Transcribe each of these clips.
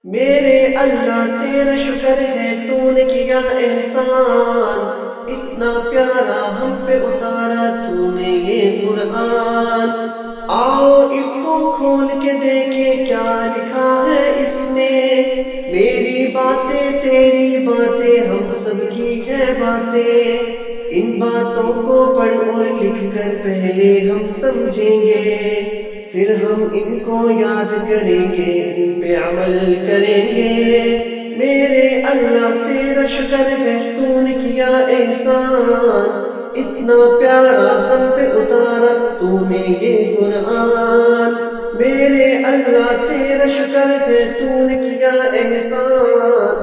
میرے اللہ تیرا شکر ہے تو نے کیا احسان، اتنا پیارا ہم پہ اتارا تو نے یہ قرآن۔ آؤ اس کو کھول کے دیکھیں کیا لکھا ہے اس میں، میری باتیں تیری باتیں ہم سب کی ہے باتیں، ان باتوں کو پڑھ اور لکھ کر پہلے ہم سمجھیں گے، پھر ہم ان کو یاد کریں گے، ان پہ عمل کریں گے۔ میرے اللہ تیرا شکر ہے تو نے کیا احسان، اتنا پیارا ہم پہ اتارا تو نے یہ قرآن۔ میرے اللہ تیرا شکر ہے تو نے کیا احسان،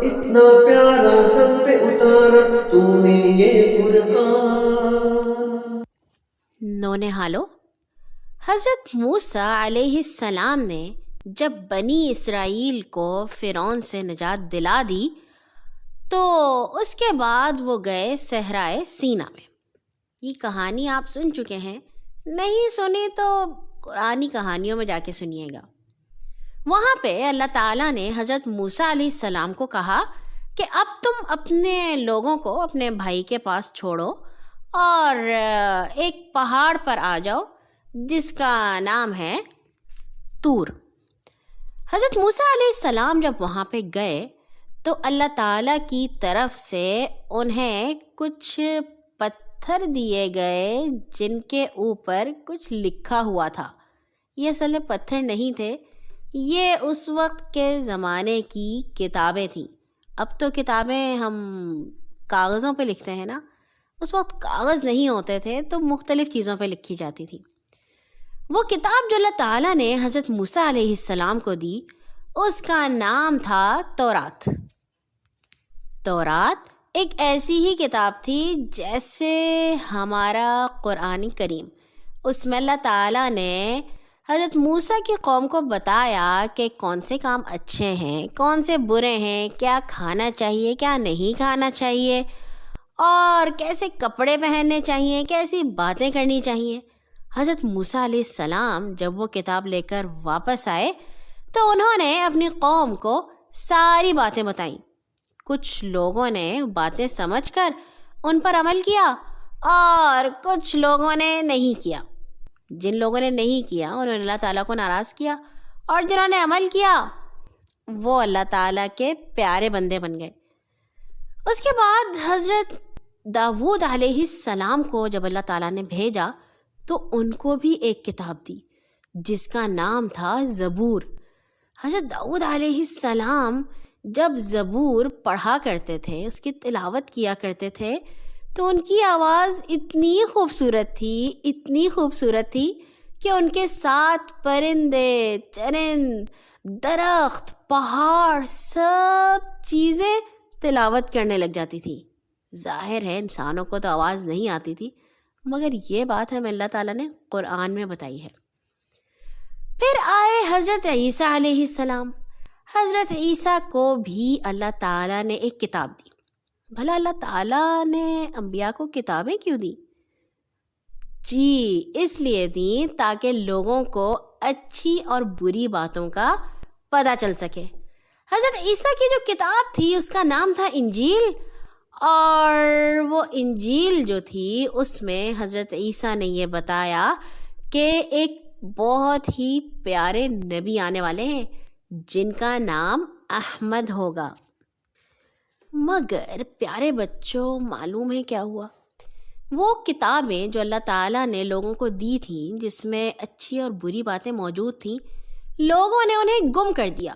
اتنا پیارا ہم پہ اتارا تو نے یہ قرآن۔ نونہالو، حضرت موسیٰ علیہ السلام نے جب بنی اسرائیل کو فرعون سے نجات دلا دی تو اس کے بعد وہ گئے صحرائے سینا میں۔ یہ کہانی آپ سن چکے ہیں، نہیں سنی تو قرآنی کہانیوں میں جا کے سنیے گا۔ وہاں پہ اللہ تعالیٰ نے حضرت موسیٰ علیہ السلام کو کہا کہ اب تم اپنے لوگوں کو اپنے بھائی کے پاس چھوڑو اور ایک پہاڑ پر آ جاؤ جس کا نام ہے طور۔ حضرت موسیٰ علیہ السلام جب وہاں پہ گئے تو اللہ تعالیٰ کی طرف سے انہیں کچھ پتھر دیے گئے جن کے اوپر کچھ لکھا ہوا تھا۔ یہ اصل میں پتھر نہیں تھے، یہ اس وقت کے زمانے کی کتابیں تھیں۔ اب تو کتابیں ہم کاغذوں پہ لکھتے ہیں نا، اس وقت کاغذ نہیں ہوتے تھے تو مختلف چیزوں پہ لکھی جاتی تھی۔ وہ کتاب جو اللہ تعالیٰ نے حضرت موسیٰ علیہ السلام کو دی اس کا نام تھا تورات۔ تورات ایک ایسی ہی کتاب تھی جیسے ہمارا قرآن کریم۔ اس میں اللہ تعالیٰ نے حضرت موسیٰ کی قوم کو بتایا کہ کون سے کام اچھے ہیں، کون سے برے ہیں، کیا کھانا چاہیے، کیا نہیں کھانا چاہیے، اور کیسے کپڑے پہننے چاہیے، کیسی باتیں کرنی چاہیے۔ حضرت موسیٰ علیہ السلام جب وہ کتاب لے کر واپس آئے تو انہوں نے اپنی قوم کو ساری باتیں بتائیں۔ کچھ لوگوں نے باتیں سمجھ کر ان پر عمل کیا اور کچھ لوگوں نے نہیں کیا۔ جن لوگوں نے نہیں کیا انہوں نے اللہ تعالیٰ کو ناراض کیا، اور جنہوں نے عمل کیا وہ اللہ تعالیٰ کے پیارے بندے بن گئے۔ اس کے بعد حضرت داؤد علیہ السلام کو جب اللہ تعالیٰ نے بھیجا تو ان کو بھی ایک کتاب دی جس کا نام تھا زبور۔ حضرت داؤد علیہ السلام جب زبور پڑھا کرتے تھے، اس کی تلاوت کیا کرتے تھے تو ان کی آواز اتنی خوبصورت تھی کہ ان کے ساتھ پرندے، چرند، درخت، پہاڑ، سب چیزیں تلاوت کرنے لگ جاتی تھی۔ ظاہر ہے انسانوں کو تو آواز نہیں آتی تھی، مگر یہ بات ہمیں اللہ تعالیٰ نے قرآن میں بتائی ہے۔ پھر آئے حضرت عیسیٰ علیہ السلام۔ حضرت عیسیٰ کو بھی اللہ تعالیٰ نے ایک کتاب دی۔ بھلا اللہ تعالیٰ نے انبیاء کو کتابیں کیوں دی؟ جی اس لیے دیں تاکہ لوگوں کو اچھی اور بری باتوں کا پتہ چل سکے۔ حضرت عیسیٰ کی جو کتاب تھی اس کا نام تھا انجیل، اور وہ انجیل جو تھی اس میں حضرت عیسیٰ نے یہ بتایا کہ ایک بہت ہی پیارے نبی آنے والے ہیں جن کا نام احمد ہوگا۔ مگر پیارے بچوں، معلوم ہے کیا ہوا؟ وہ کتابیں جو اللہ تعالیٰ نے لوگوں کو دی تھیں جس میں اچھی اور بری باتیں موجود تھیں، لوگوں نے انہیں گم کر دیا۔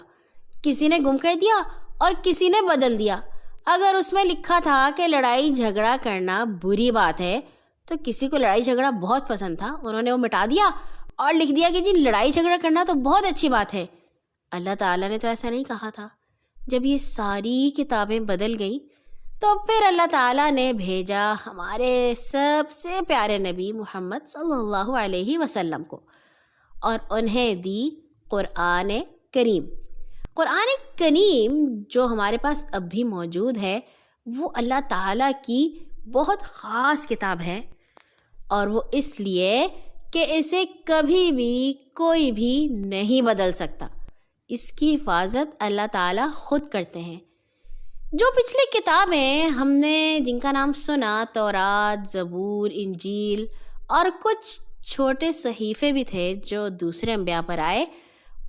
کسی نے گم کر دیا اور کسی نے بدل دیا۔ اگر اس میں لکھا تھا کہ لڑائی جھگڑا کرنا بری بات ہے تو کسی کو لڑائی جھگڑا بہت پسند تھا، انہوں نے وہ مٹا دیا اور لکھ دیا کہ جی لڑائی جھگڑا کرنا تو بہت اچھی بات ہے۔ اللہ تعالیٰ نے تو ایسا نہیں کہا تھا۔ جب یہ ساری کتابیں بدل گئیں تو پھر اللہ تعالیٰ نے بھیجا ہمارے سب سے پیارے نبی محمد صلی اللہ علیہ وسلم کو، اور انہیں دی قرآن کریم۔ قرآن کریم جو ہمارے پاس اب بھی موجود ہے وہ اللہ تعالیٰ کی بہت خاص کتاب ہے، اور وہ اس لیے کہ اسے کبھی بھی کوئی بھی نہیں بدل سکتا۔ اس کی حفاظت اللہ تعالیٰ خود کرتے ہیں۔ جو پچھلی کتابیں ہم نے جن کا نام سنا، تورات، زبور، انجیل اور کچھ چھوٹے صحیفے بھی تھے جو دوسرے انبیاء پر آئے،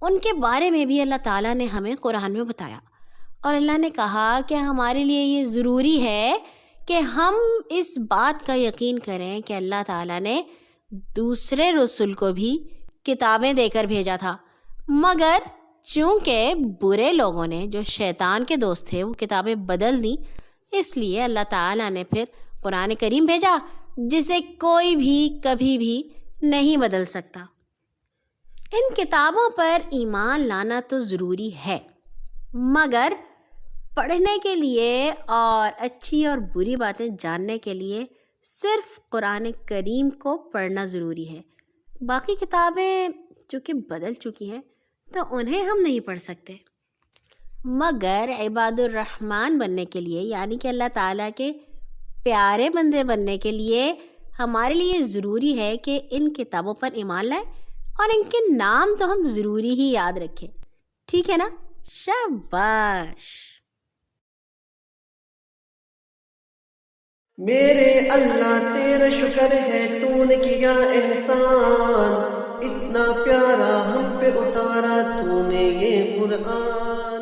ان کے بارے میں بھی اللہ تعالیٰ نے ہمیں قرآن میں بتایا، اور اللہ نے کہا کہ ہمارے لیے یہ ضروری ہے کہ ہم اس بات کا یقین کریں کہ اللہ تعالیٰ نے دوسرے رسول کو بھی کتابیں دے کر بھیجا تھا، مگر چونکہ برے لوگوں نے جو شیطان کے دوست تھے وہ کتابیں بدل دیں، اس لیے اللہ تعالیٰ نے پھر قرآن کریم بھیجا جسے کوئی بھی کبھی بھی نہیں بدل سکتا۔ ان کتابوں پر ایمان لانا تو ضروری ہے، مگر پڑھنے کے لیے اور اچھی اور بری باتیں جاننے کے لیے صرف قرآن کریم کو پڑھنا ضروری ہے۔ باقی کتابیں جو کہ بدل چکی ہیں تو انہیں ہم نہیں پڑھ سکتے، مگر عباد الرحمن بننے کے لیے، یعنی کہ اللہ تعالیٰ کے پیارے بندے بننے کے لیے ہمارے لیے ضروری ہے کہ ان کتابوں پر ایمان لائیں اور ان کے نام تو ہم ضروری ہی یاد رکھیں، ٹھیک ہے نا؟ شاباش۔ میرے اللہ تیرا شکر ہے تو نے کیا احسان، اتنا پیارا ہم پہ اتارا تو نے یہ قرآن۔